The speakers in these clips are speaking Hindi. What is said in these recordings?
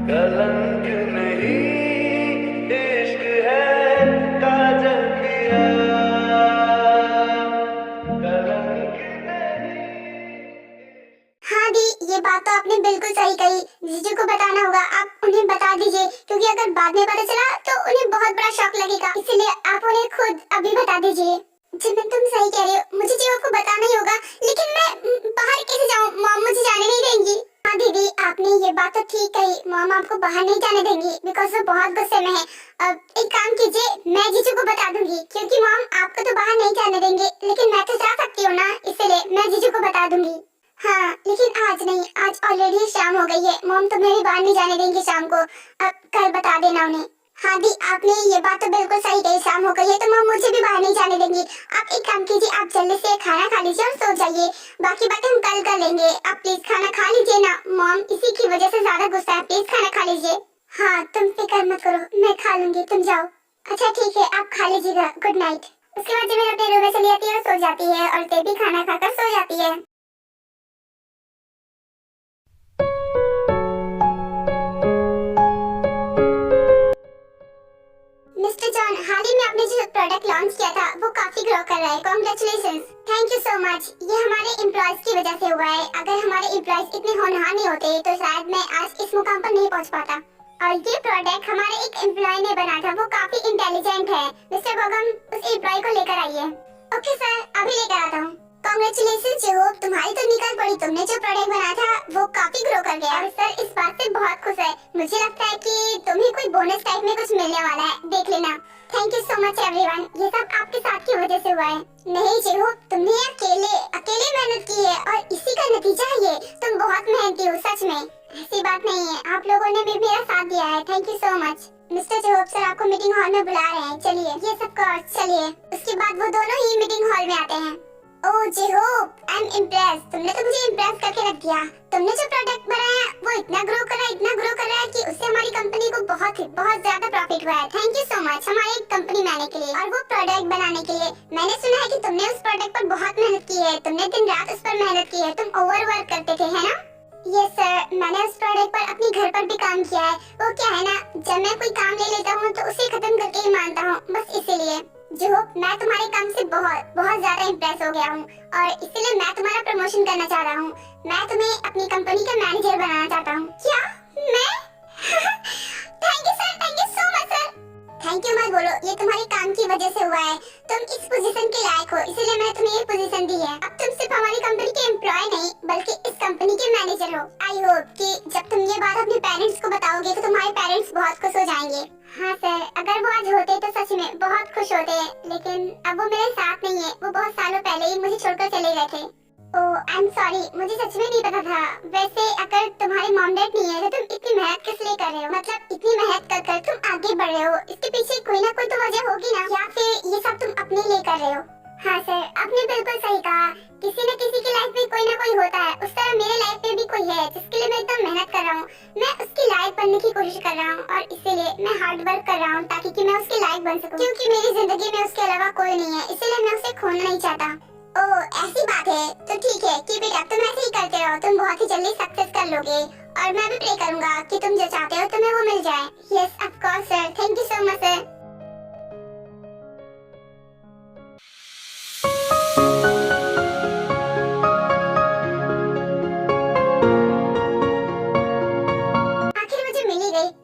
कलंक नहीं इश्क है काजल किया कलंक नहीं। हाँ दी, ये बात तो आपने बिल्कुल सही कही। जीजू को बताना होगा, आप उन्हें बता दीजिए, क्योंकि अगर बाद में पता चला तो उन्हें बहुत बड़ा शॉक लगेगा। इसलिए आप उन्हें खुद अभी बता दीजिए। जिमिन, तुम सही कह रही हो, मुझे जीवो को बताना ही होगा, लेकिन मैं बाहर कैसे जाऊँ? मॉम मुझे जाने नहीं देंगी। हाँ दीदी, आपने ये बात तो ठीक कही, मॉम आपको बाहर नहीं जाने देंगी बिकॉज वो बहुत गुस्से में है। अब एक काम कीजिए, मैं जीजू को बता दूंगी, क्योंकि मॉम आपको तो बाहर नहीं जाने देंगे, लेकिन मैं तो जा सकती हूँ ना, इसलिए मैं जीजू को बता दूंगी। हाँ, लेकिन आज नहीं, आज ऑलरेडी शाम हो गई है, मॉम तुम्हें भी बाहर नहीं जाने देंगे शाम को। अब कल बता देना उन्हें। हाँ दी, आपने ये बात तो बिल्कुल सही कही, शाम हो गई है तो मॉम मुझे भी बाहर नहीं जाने देंगी। आप एक काम कीजिए, आप जल्दी से खाना खा लीजिए और सो जाइए, बाकी बातें हम कल कर लेंगे। आप प्लीज खाना खा लीजिए ना, मॉम इसी की वजह से ज्यादा गुस्सा है, प्लीज खाना खा लीजिए। हाँ, तुम फिक्र मत करो, मैं खा लूंगी, तुम जाओ। अच्छा ठीक है, आप खा लीजिएगा, गुड नाइट। उसके बाद जब अपने रूम में चली जाती है और सो जाती है, और ते भी खाना खाकर सो जाती है। मिस्टर जॉन, हाल ही में आपने जो प्रोडक्ट लॉन्च किया था वो काफी ग्रो कर रहा है, congratulations. Thank you so much. ये हमारे एम्प्लॉयज की वजह से हुआ है, अगर हमारे एम्प्लॉयज इतने होनहार नहीं होते तो शायद मैं आज इस मुकाम पर नहीं पहुंच पाता। और ये प्रोडक्ट हमारे एक एम्प्लॉय ने बनाया था, वो काफी इंटेलिजेंट है। मिस्टर गोगम, उस एम्प्लॉय को लेकर आइए। ओके सर, अभी लेकर आता हूँ। कांग्रेचुलेशंस जो, तुम्हारी तो निकल पड़ी, तुमने जो प्रोडक्ट बनाया था वो काफी ग्रो कर गया। और सर इस बात से बहुत खुश है, मुझे लगता है कि तुम्हें कोई बोनस टाइप में कुछ मिलने वाला है, देख लेना। Thank you so much everyone, ये सब आपके साथ की वजह से हुआ है। नहीं जेहो, तुमने अकेले मेहनत की है और इसी का नतीजा है ये। तुम बहुत मेहनती हो, सच में ऐसी बात नहीं है, आप लोगों ने भी मेरा साथ दिया है, thank you so much. Mister job sir आपको मीटिंग हॉल में बुला रहे हैं, चलिए। ये सब कर चलिए। उसके बाद वो दोनों ही मीटिंग हॉल में आते हैं। ओह जेहोब, आई एम इम्प्रेस्ड, तुमने तो मुझे इम्प्रेस करके रख दिया। तुमने जो प्रोडक्ट बनाया वो इतना ग्रो कर रहा है कि उससे हमारी कंपनी को बहुत ज्यादा प्रॉफिट हुआ है। थैंक यू सो मच हमारी कंपनी में आने के लिए और वो प्रोडक्ट बनाने के लिए। मैंने सुना है कि तुमने उस प्रोडक्ट पर बहुत मेहनत की है, तुमने दिन रात उस पर मेहनत की है, तुम ओवर वर्क करते थे, है ना? यस सर, मैंने उस प्रोडक्ट पर अपने घर पर भी काम किया है। वो क्या है ना, जब मैं कोई काम ले लेता हूँ तो उसे खत्म करके ही मानता हूँ, बस इसीलिए। जो मैं तुम्हारे काम से बहुत ज्यादा इम्प्रेस हो गया हूँ और इसीलिए मैं तुम्हारा प्रमोशन करना चाह रहा हूँ। मैं तुम्हें अपनी कंपनी का मैनेजर बनाना चाहता हूँ। क्या मैं? Thank you sir, thank you so much sir. Thank you मत बोलो, ये तुम्हारे काम की वजह से हुआ है। तुम इस पोजीशन के लायक हो, इसीलिए मैंने तुम्हें ये पोजीशन दी है। अब तुम सिर्फ हमारी कंपनी के एम्प्लॉय नहीं बल्कि इस कंपनी के मैनेजर हो। आई होप कि जब तुम ये बात अपने पेरेंट्स को बताओगे तो तुम्हारे पेरेंट्स बहुत खुश हो जाएंगे। हाँ सर, अगर वो आज होते तो सच में बहुत खुश होते, लेकिन अब वो मेरे साथ नहीं है, वो बहुत सालों पहले ही मुझे छोड़कर चले गए थे। ओह आई एम सॉरी, मुझे सच में नहीं पता था। वैसे अगर तुम्हारे मॉम डैड नहीं है तो तुम इतनी मेहनत किस लिए कर रहे हो? मतलब इतनी मेहनत कर तुम आगे बढ़ रहे हो, इसके पीछे कोई ना कोई तो वजह होगी ना, या फिर ये सब तुम अपने लिए कर रहे हो? हाँ सर, आपने बिल्कुल सही कहा, किसी न किसी की लाइफ में कोई ना कोई होता है, उस तरह मेरे लाइफ में भी कोई है जिसके लिए मैं एकदम मेहनत कर रहा हूँ। मैं उसकी लायक बनने की कोशिश कर रहा हूँ और इसीलिए मैं हार्ड वर्क कर रहा हूँ ताकि कि मैं उसके लायक बन सकूँ, क्योंकि मेरी जिंदगी में उसके अलावा कोई नहीं है, इसीलिए मैं उसे खोना नहीं चाहता। ओह ऐसी बात है, तो ठीक है कि बेटा तुम ऐसे ही करते रहो, तुम बहुत ही जल्दी सक्सेस कर लोगे और मैं भी प्रे करूंगा कि तुम जो चाहते हो तुम्हें वो मिल जाए। Yes of course sir, thank you so much sir.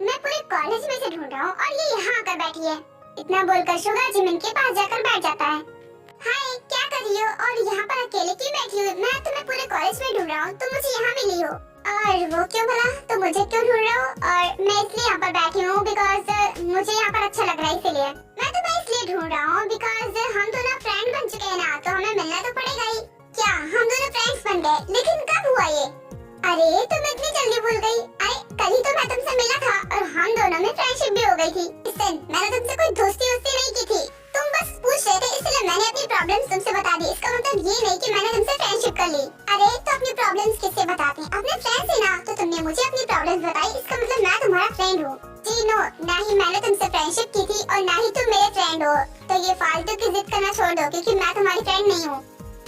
मैं पूरे कॉलेज में से ढूंढ रहा हूँ और ये यहाँ आकर बैठी है। इतना बोलकर शुगा जिमिन के पास जाकर बैठ जाता है। हाय, क्या कर रही हो और यहाँ पर अकेले क्यों बैठी हो? मैं तुम्हें पूरे कॉलेज में ढूंढ रहा हूँ, तुम मुझे यहाँ मिली हो। और वो क्यों भला, तो मुझे क्यों ढूंढ रहे हो? और मैं इसलिए यहाँ पर बैठी हूँ बिकॉज मुझे यहाँ पर अच्छा लग रहा है, इसीलिए। मैं तुम्हें इसलिए ढूंढ रहा हूँ बिकॉज हम दोनों फ्रेंड बन चुके हैं ना, तो हमें मिलना तो पड़ेगा ही। क्या हम दोनों फ्रेंड्स बन गए? लेकिन कब हुआ ये? अरे तुम इतनी जल्दी भूल गई? अरे कल ही तो मैं तुमसे मिला था और हम दोनों में फ्रेंडशिप भी हो गई थी। मैंने तुमसे कोई दोस्ती नहीं की थी, तुम बस पूछ रहे थे इसलिए मैंने अपनी प्रॉब्लम्स तुमसे बता दी। इसका मतलब ये नहीं कि मैंने तुमसे फ्रेंडशिप कर ली। अरे तो अपनी प्रॉब्लम्स किससे बताते हैं? अपने फ्रेंड से ना। तो तुमने मुझे अपनी प्रॉब्लम्स बताई, इसका मतलब मैं तुम्हारा फ्रेंड हूँ। जी नो, ना ही मैंने तुमसे फ्रेंडशिप की थी और ना ही तुम मेरे फ्रेंड हो। तो ये फालतू की जिद करना छोड़ दो क्योंकि मैं तुम्हारी फ्रेंड नहीं हूँ।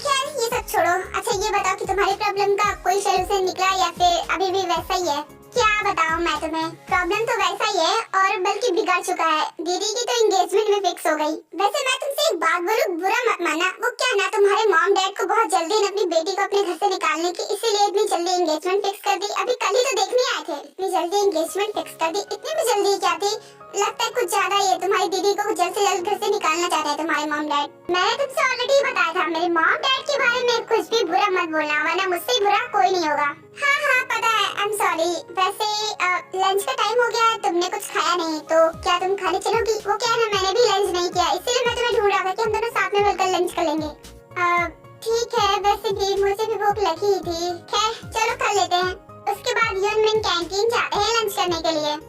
खैर ये सब छोड़ो। अच्छा ये बताओ कि तुम्हारी प्रॉब्लम का कोई सलूशन निकला या फिर अभी भी वैसा ही है? क्या बताऊं मैं तुम्हें, प्रॉब्लम तो वैसा ही है और बल्कि बिगड़ चुका है। दीदी की तो एंगेजमेंट में फिक्स हो गई। वैसे मैं तुमसे एक बात बोलूं, बुरा मत मानना। वो क्या ना तुम्हारे मॉम डैड को बहुत जल्दी अपनी बेटी को अपने घर से निकालने की इसीलिए इतनी जल्दी एंगेजमेंट फिक्स कर दी। अभी कल ही तो देखने आए थे, इतनी जल्दी एंगेजमेंट फिक्स कर दी। इतनी भी जल्दी क्या थी, लगता है कुछ ज्यादा ही है। तुम्हारी दीदी को जल्द से जल्द घर से निकालना चाहते हैं तुम्हारे मॉम डैड। मैंने तुमसे ऑलरेडी बताया था मेरे मॉम डैड के बारे में कुछ भी बुरा मत बोलना, वरना मुझसे बुरा कोई नहीं होगा। हाँ हाँ पता है, आई एम सॉरी। वैसे लंच का टाइम हो गया है, तुमने कुछ खाया नहीं, तो क्या तुम खाने चलोगी? वो क्या है ना, मैंने भी लंच नहीं किया, इसीलिए मैं तुम्हें ढूंढ रहा था कि हम दोनों साथ में मिलकर लंच कर लेंगे। ठीक है, वैसे भी मुझे भी भूख लगी थी। खैर चलो कर लेते हैं। उसके बाद यूनमिन कैंटीन जाते हैं लंच करने के लिए।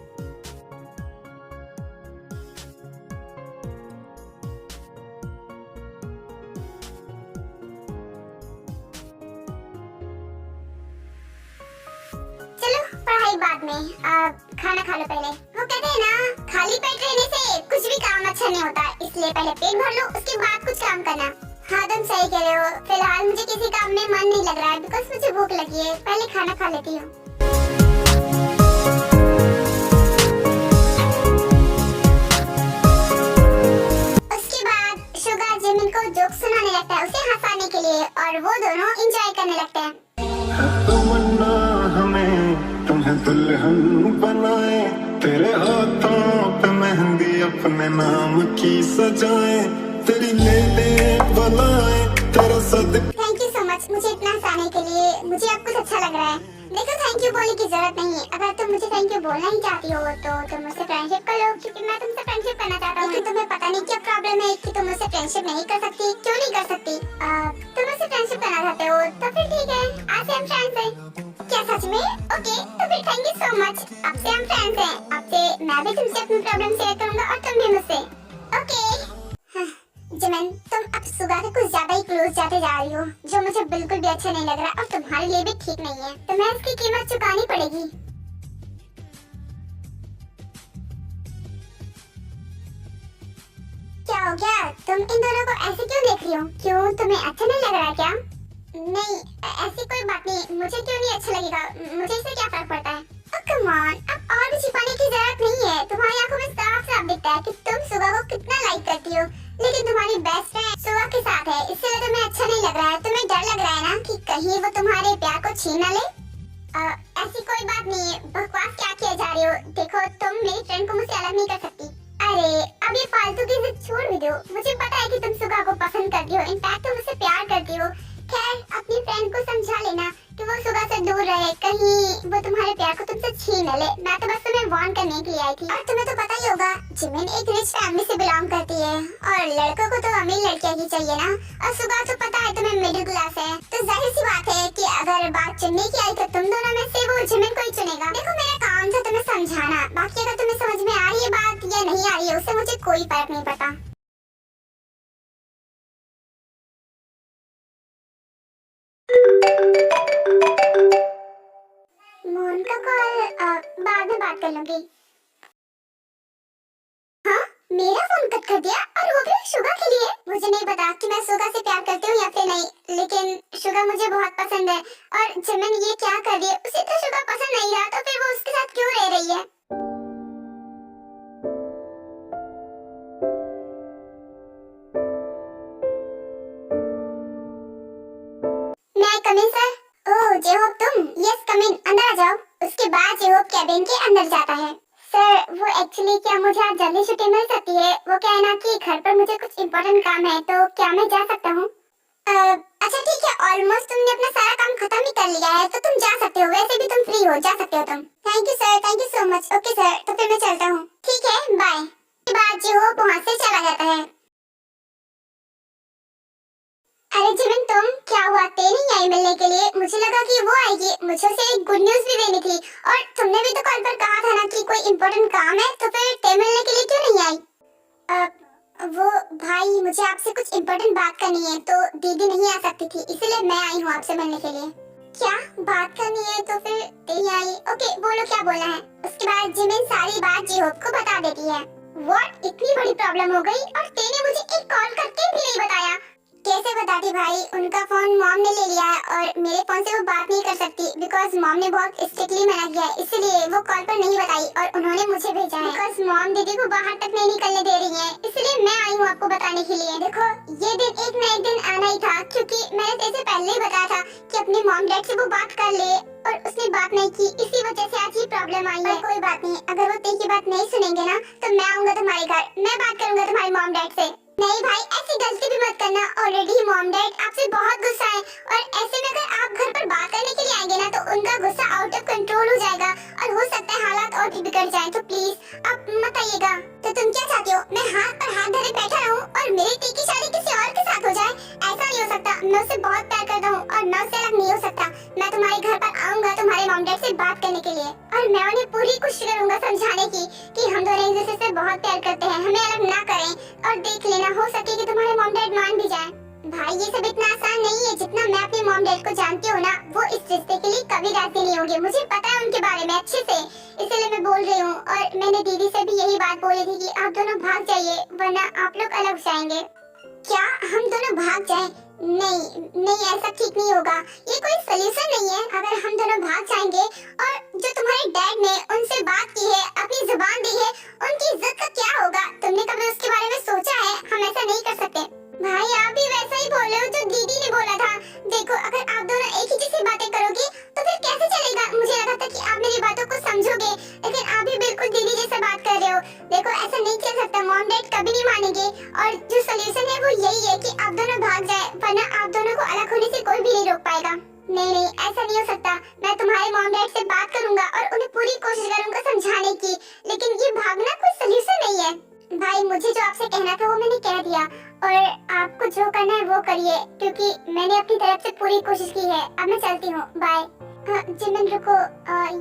पढ़ाई बाद में, खाना खा लो पहले। वो कहते हैं ना, खाली पेट रहने से कुछ भी काम अच्छा नहीं होता, इसलिए पहले पेट भर लो, उसके बाद कुछ काम करना। हाँ तुम सही कह रहे हो, फिलहाल मुझे किसी काम में मन नहीं लग रहा है बिकॉज मुझे भूख लगी है। पहले खाना खा लेती हूँ। उसके बाद शुगा जिमिन को जोक सुनाने लगता है उसे हंसाने के लिए, और वो दोनों एंजॉय करने लगते हैं। तमन्ना हमें तुम्हें दुल्हन बनाए, तेरे हाथों पे मेहंदी अपने नाम की सजाए, तेरी लेने बनाए तेरा सद। थैंक यू सो मच मुझे इतना हंसाने के लिए। मुझे अब कुछ अच्छा लग रहा है। देखो थैंक यू बोलने की जरूरत नहीं है। अगर तुम मुझे थैंक यू बोलना ही चाहती हो तो तुम मुझसे फ्रेंडशिप कर लो, क्योंकि मैं तुमसे फ्रेंडशिप करना चाहता हूँ। लेकिन तुम्हें पता नहीं क्या प्रॉब्लम है कि तुम मुझसे फ्रेंडशिप नहीं कर सकती। क्यों नहीं कर सकती? तुम मुझसे फ्रेंडशिप करना चाहते हो तो फिर ठीक है, आज से हम फ्रेंड्स हैं। क्या सच में? ओके तो फिर थैंक यू सो मच। अब से हम फ्रेंड्स हैं। अब से मैं भी तुमसे अपनी प्रॉब्लम शेयर करूंगा और तुम भी मुझसे। ओके जिमिन, तुम अब सुगा के कुछ ज्यादा ही क्लोज जाते जा रही हो, जो मुझे बिल्कुल भी अच्छा नहीं लग रहा और तुम्हारे लिए भी ठीक नहीं है। तो मैं इसकी कीमत चुकानी पड़ेगी। क्या हो गया? तुम इन दोनों को ऐसे क्यों देख रही हो? क्यों तुम्हें अच्छा नहीं लग रहा क्या? नहीं ऐसी कोई बात नहीं। मुझे क्यों नहीं अच्छा लगेगा? मुझे इससे क्या फर्क पड़ता है? कम ऑन, अब और भी छिपाने की जरूरत नहीं है। तुम्हारी आंखों में साफ साफ दिखता है कि तुम सुगा को कितना लाइक करती हो, लेकिन तुम्हारी बेस्ट फ्रेंड सुगा के साथ है, इसलिए तुम्हें अच्छा नहीं लग रहा है। तुम्हें डर लग रहा है ना कि कहीं वो तुम्हारे प्यार को छीन ना ले। ऐसी कोई बात नहीं है। बकवास क्या किए जा रही हो? देखो तुम मेरी फ्रेंड को मुझसे अलग नहीं कर सकती। अरे अब ये फालतू की जिद छोड़ भी दो। मुझे पता है कि तुम सुगा को पसंद करती हो, इनफैक्ट तुम उससे प्यार करती हो। खैर अपनी फ्रेंड को समझा लेना कि वो सुगा से दूर रहे, कहीं वो तुम्हारे प्यार को तुमसे छीन न ले। मैं तो बस तुम्हें वार्न करने के लिए आई थी। और तुम्हें तो पता ही होगा जिमिन एक रिच फैमिली से बिलोंग करती है और लड़कों को तो अमीर लड़कियां ही चाहिए ना। और सुगा तो पता है तुम्हें मिडिल क्लास है, तो जाहिर सी बात है कि अगर बात चुनने की आई तो तुम दोनों में से वो जिमिन को ही चुनेगा। देखो मेरा काम था तुम्हें समझाना, बाकी अगर तुम्हें समझ में आ रही है बात या नहीं आ रही है उससे मुझे कोई फर्क नहीं पड़ता। मोहन का कॉल बाद में बात कर लूंगी। हाँ मेरा फोन कट कर दिया और वो भी शुगा के लिए। मुझे नहीं पता कि मैं शुगा से प्यार करती हूँ या फिर नहीं, लेकिन शुगा मुझे बहुत पसंद है। और जिमिन ये क्या कर रही है? उसे तो शुगा पसंद नहीं रहा तो फिर वो उसके साथ क्यों रह रही है? मैं कम इन सर। ओह जेहोब तुम? यस कम इन, अंदर आ जाओ। उसके बाद जेहोब कैबिन के अंदर जाता है। सर वो एक्चुअली क्या मुझे आज जल्दी छुट्टी मिल सकती है? वो क्या है ना कि घर पर मुझे कुछ इम्पोर्टेंट काम है, तो क्या मैं जा सकता हूँ? अच्छा ठीक है, ऑलमोस्ट तुमने अपना सारा काम खत्म ही कर लिया है तो तुम जा सकते हो। वैसे भी तुम फ्री हो, जा सकते हो तुम। Thank you sir, thank you so much. Okay sir तो फिर मैं चलता हूँ। ठीक है बाय। के बाद जेहोब वहाँ से चला जाता है। अरे जिमिन तुम, क्या हुआ? ते नहीं आई मिलने के लिए? मुझे लगा कि वो आएगी, मुझे उसे एक गुड न्यूज़ भी देनी थी। और तुमने भी तो कॉल पर कहा था ना कि कोई इम्पोर्टेंट काम है, तो फिर ते मिलने के लिए क्यों नहीं आई? वो भाई मुझे आपसे कुछ इम्पोर्टेंट बात करनी है, तो दीदी नहीं आ सकती थी इसलिए मैं आई हूँ आपसे मिलने के लिए। क्या बात करनी है? तो फिर ते ही आई। ओके बोलो क्या बोलना है। उसके बाद जिमिन सारी बात जेहोब को बता देती है। व्हाट? इतनी बड़ी प्रॉब्लम हो गई और ते ने मुझे एक कॉल करके भी नहीं बताया? कैसे बताती भाई, उनका फोन मॉम ने ले लिया है और मेरे फोन से वो बात नहीं कर सकती बिकॉज मॉम ने बहुत स्ट्रिक्टली मना किया है, इसलिए वो कॉल पर नहीं बताई और उन्होंने मुझे भेजा है बिकॉज मॉम दीदी को बाहर तक नहीं निकलने दे रही है, इसलिए मैं आई हूँ आपको बताने के लिए। देखो ये दिन एक न एक दिन आना ही था, क्योंकि मैंने तेरे पहले ही बताया था कि अपने मॉम डैड से वो बात कर ले और उसने बात नहीं की, इसी वजह से आज ये प्रॉब्लम आई है। कोई बात नहीं, अगर वो तेरी बात नहीं सुनेंगे ना तो मैं आऊंगा तुम्हारे घर, मैं बात करूंगा तुम्हारे मॉम डैड से। नहीं भाई, ऐसी गलती भी मत करना, ऑलरेडी मॉम डैड आपसे बहुत गुस्सा है और ऐसे में अगर आप घर पर बात करने के लिए आएंगे ना तो उनका गुस्सा आउट ऑफ कंट्रोल हो जाएगा और हो सकता है हालात और भी बिगड़ जाए, तो प्लीज आप मत आइएगा। तो तुम क्या चाहते हो, मैं हाथ पर हाथ धरे बैठा रहूं और मेरी टी की शादी किसी और के साथ हो जाए? ऐसा नहीं हो सकता, मैं उससे बहुत प्यार करता हूँ और मैं उससे अलग नहीं हो सकता। मैं तुम्हारे घर पर आऊंगा तुम्हारे मॉम डैड से बात करने के लिए और मैं उन्हें पूरी कोशिश करूंगा समझाने की कि हम दोनों एक दूसरे से बहुत प्यार करते हैं, हमें अलग ना करें और देख लेना हो सके कि तुम्हारे मॉम डैड मान भी जाएं। भाई ये सब इतना आसान नहीं है, जितना मैं अपने मॉम डैड को जानती हूँ ना, वो इस रिश्ते के लिए कभी राजी नहीं होंगे, मुझे पता है उनके बारे में अच्छे से, इसलिए मैं बोल रही हूँ। और मैंने दीदी से भी यही बात बोली थी कि आप दोनों भाग जाइए वरना आप लोग अलग हो जाएंगे। क्या हम दोनों भाग जाएं? नहीं, ऐसा ठीक नहीं होगा, ये कोई सलूशन नहीं है। अगर हम दोनों भाग जाएंगे और जो तुम्हारे डैड ने उनसे बात की है, अपनी जुबान दी है, उनकी इज्जत का क्या होगा? तुमने कभी उसके बारे में सोचा है? हम ऐसा नहीं कर सकते। भाई आप भी वैसा ही बोल रहे हो जो दीदी ने बोला था। देखो अगर आप दोनों एक ही जैसी बातें करोगे तो फिर कैसे चलेगा? मुझे लगा था कि आप मेरी बातों को समझोगे, लेकिन आप भी बिल्कुल दीदी जैसा बात कर रहे हो। देखो ऐसा नहीं चल सकता, मॉम डैड कभी नहीं मानेंगे और जो सलूशन है वो यही है कि आप दोनों भाग जाए, वरना आप दोनों को अलग होने से कोई भी नहीं रोक पाएगा। नहीं, ऐसा नहीं हो सकता, मैं तुम्हारे मॉम डैड से बात करूंगा और उन्हें पूरी कोशिश करूंगा समझाने की, लेकिन ये भागना कोई सलूशन नहीं है। भाई मुझे जो आपसे कहना था वो मैंने कह दिया और आपको जो करना है वो करिए, क्योंकि मैंने अपनी तरफ से पूरी कोशिश की है। अब मैं चलती हूँ, बाय। जिमिन रुको,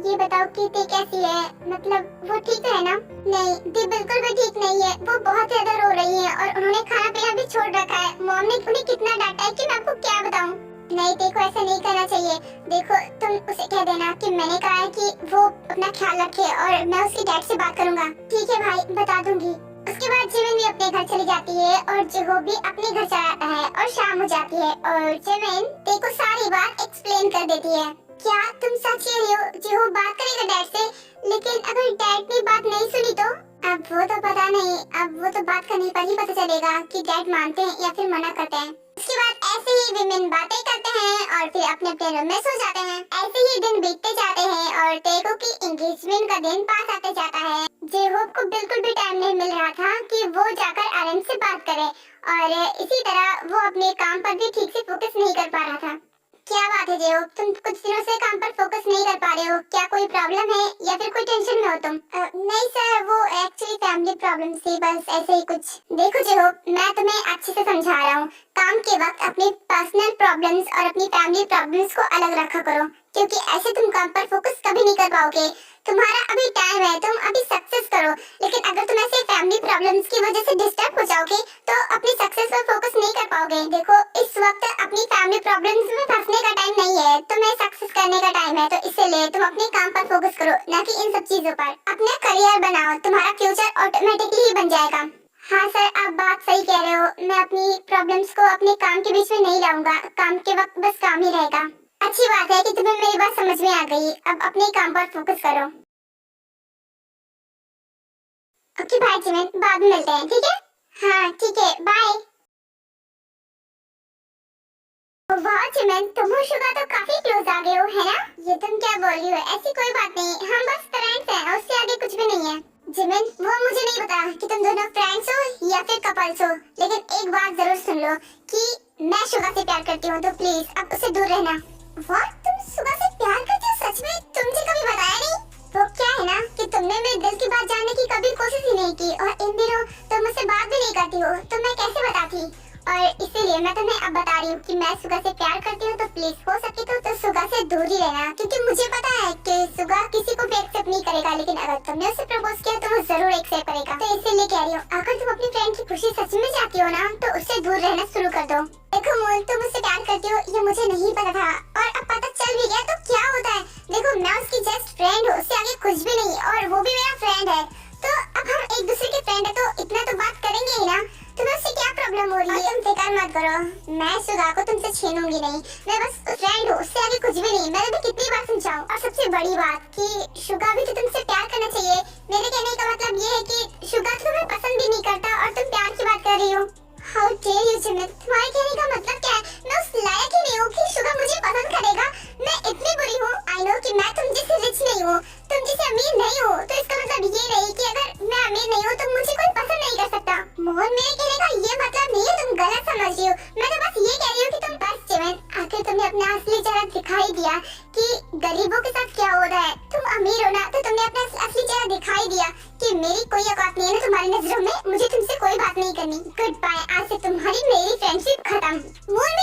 ये बताओ कि ते कैसी है, मतलब वो ठीक है ना? नहीं दी बिल्कुल भी ठीक नहीं है, वो बहुत ज्यादा रो रही है और उन्होंने खाना पीना भी छोड़ रखा है। मॉम ने उन्हें कितना डांटा है कि मैं आपको क्या बताऊं। नहीं देखो ऐसा नहीं करना चाहिए, देखो तुम उसे कह देना कि मैंने कहा है कि वो अपना ख्याल रखे और मैं उसके डैड से बात करूंगा। ठीक है भाई, बता दूंगी। उसके बाद जिमिन भी अपने घर चली जाती है और जिहो भी अपने घर चला जाता है और शाम हो जाती है और जिमिन देखो सारी बात एक्सप्लेन कर देती है। क्या तुम सच कह रही हो? जिहो बात करेगा डैड से, लेकिन अगर डैड ने बात नहीं सुनी तो? अब वो तो पता नहीं, अब वो तो बात करने पर ही पता चलेगा कि डैड मानते हैं या फिर मना करते हैं। उसके बाद ऐसे ही विमेन बातें करते हैं और फिर अपने अपने रूम में सो जाते हैं। ऐसे ही दिन बीतते जाते हैं और टेको की एंगेजमेंट का दिन पास आते जाता है। जेहोप को बिल्कुल भी टाइम नहीं मिल रहा था कि वो जाकर आरएम से बात करे और इसी तरह वो अपने काम पर भी ठीक से फोकस नहीं कर पा रहा था। क्या बात है जेहोप, तुम कुछ दिनों से काम पर फोकस नहीं कर पा रहे हो, क्या कोई प्रॉब्लम है या फिर कोई टेंशन में हो तुम? नहीं सर, वो एक्चुअली फैमिली प्रॉब्लम थी, बस ऐसे ही कुछ। देखो जेहोप, मैं तुम्हें अच्छे से समझा रहा हूँ, काम के वक्त अपने पर्सनल प्रॉब्लम्स और अपनी फैमिली प्रॉब्लम्स को अलग रखा करो, क्योंकि ऐसे तुम काम पर फोकस कभी नहीं कर पाओगे। तुम्हारा अभी टाइम है, तुम अभी सक्सेस करो, लेकिन अगर तुम ऐसे फैमिली प्रॉब्लम्स की वजह से डिस्टर्ब हो जाओगे तो अपनी सक्सेस पर फोकस नहीं कर पाओगे। देखो इस वक्त अपनी फैमिली प्रॉब्लम्स में फंसने का टाइम नहीं है, तुम्हें सक्सेस करने का टाइम है, तो इसलिए तुम अपने काम पर फोकस करो, न कि इन सब चीजों पर। अपना करियर बनाओ, तुम्हारा फ्यूचर ऑटोमेटिकली ही बन जाएगा। हाँ सर, आप बात सही कह रहे हो, मैं अपनी प्रॉब्लम्स को अपने काम के बीच में नहीं लाऊंगा, काम के वक्त बस काम ही रहेगा। अच्छी बात है कि तुम्हें मेरी बात समझ में आ गई, अब अपने काम पर फोकस करो। ओके बाय जिमिन, बाद में मिलते हैं, ठीक है? हाँ ठीक है, बाय। वाह जिमिन, तुम और शुगा तो काफी क्लोज आ गए हो, है ना? ये तुम क्या बोल रही हो? ऐसी कोई बात नहीं, हम बस फ्रेंड्स हैं, उससे आगे कुछ भी नहीं है। जिमिन, वो मुझे नहीं पता कि तुम दोनों फ्रेंड्स हो या फिर कपल्स हो, लेकिन एक बात जरूर सुन लो कि मैं शुगा से प्यार करती हूँ, तो प्लीज अब उससे दूर रहना। व्हाट, तुम शुगा से प्यार करती हो? सच में? तुमने कभी बताया नहीं? वो क्या है ना कि तुमने मेरे दिल की बात जानने की कभी कोशिश ही नहीं की और इन दिनों तुम मुझसे बात भी नहीं करती हो, तो मैं कैसे बताती? और इसीलिए मैं तुम्हें अब बता रही हूँ कि मैं सुगा से प्यार करती हूँ, तो प्लीज हो सके तो सुगा से दूर ही रहना, क्योंकि मुझे पता है कि सुगा किसी को भी एक्सेप्ट नहीं करेगा, लेकिन अगर तुमने उसे प्रपोज किया तो वो जरूर एक्सेप्ट करेगा। तो इसीलिए कह रही हूँ, अगर तुम अपनी फ्रेंड की खुशी सच में चाहती हो ना, तो उससे दूर रहना शुरू कर दो। देखो मून, तुम उससे प्यार करती हो ये मुझे नहीं पता था, और अब पता चल भी गया तो क्या होता है? देखो मैं उसकी जस्ट फ्रेंड हूँ, उससे आगे कुछ भी नहीं, और वो भी मेरा फ्रेंड है, तो अब हम एक दूसरे के फ्रेंड है तो इतना तो बात करेंगे ही ना। तुम्हें उससे क्या प्रॉब्लम हो रही है। तुम फिक्र मत करो, मैं सुगा को तुमसे छीनूंगी नहीं। मैं बस फ्रेंड हूँ, उससे आगे कुछ भी नहीं। मैंने भी कितनी बार समझाऊं। और सबसे बड़ी बात कि शुगा भी तो तुमसे प्यार करना चाहिए। मेरे कहने का मतलब ये है कि शुगा तो तुम्हें पसंद भी नहीं करता और तुम प्यार की बात कर रही हो। हाउ डेयर यू जिमिन, तुम्हारे कहने का मतलब क्या है? मैं उस लायक ही नहीं हूँ कि शुगा मुझे पसंद करेगा। मैं इतनी बुरी हूँ। आई नो कि मैं तुम जैसे रिच नहीं हूँ, तुम जैसे अमीर नहीं हो। तो इसका मतलब ये नहीं कि अगर मैं अमीर नहीं हूँ तो मुझे कोई पसंद नहीं कर सकता। मोहन, मेरे कहने का ये मतलब नहीं है, तुम गलत समझ रही हो। मैं तो बस ये कह रही हूँ कि तुम बस जिमिन, आखिर तुमने अपना असली चेहरा दिखाई दिया कि गरीबों के साथ क्या हो रहा है। तुम अमीर हो ना, तो तुमने अपना असली चेहरा दिखाई दिया कि मेरी कोई औकात नहीं है ना तुम्हारी नजरों में। मुझे तुमसे कोई बात नहीं करनी। गुड बाय, आज से तुम्हारी मेरी फ्रेंडशिप खत्म। मोहन,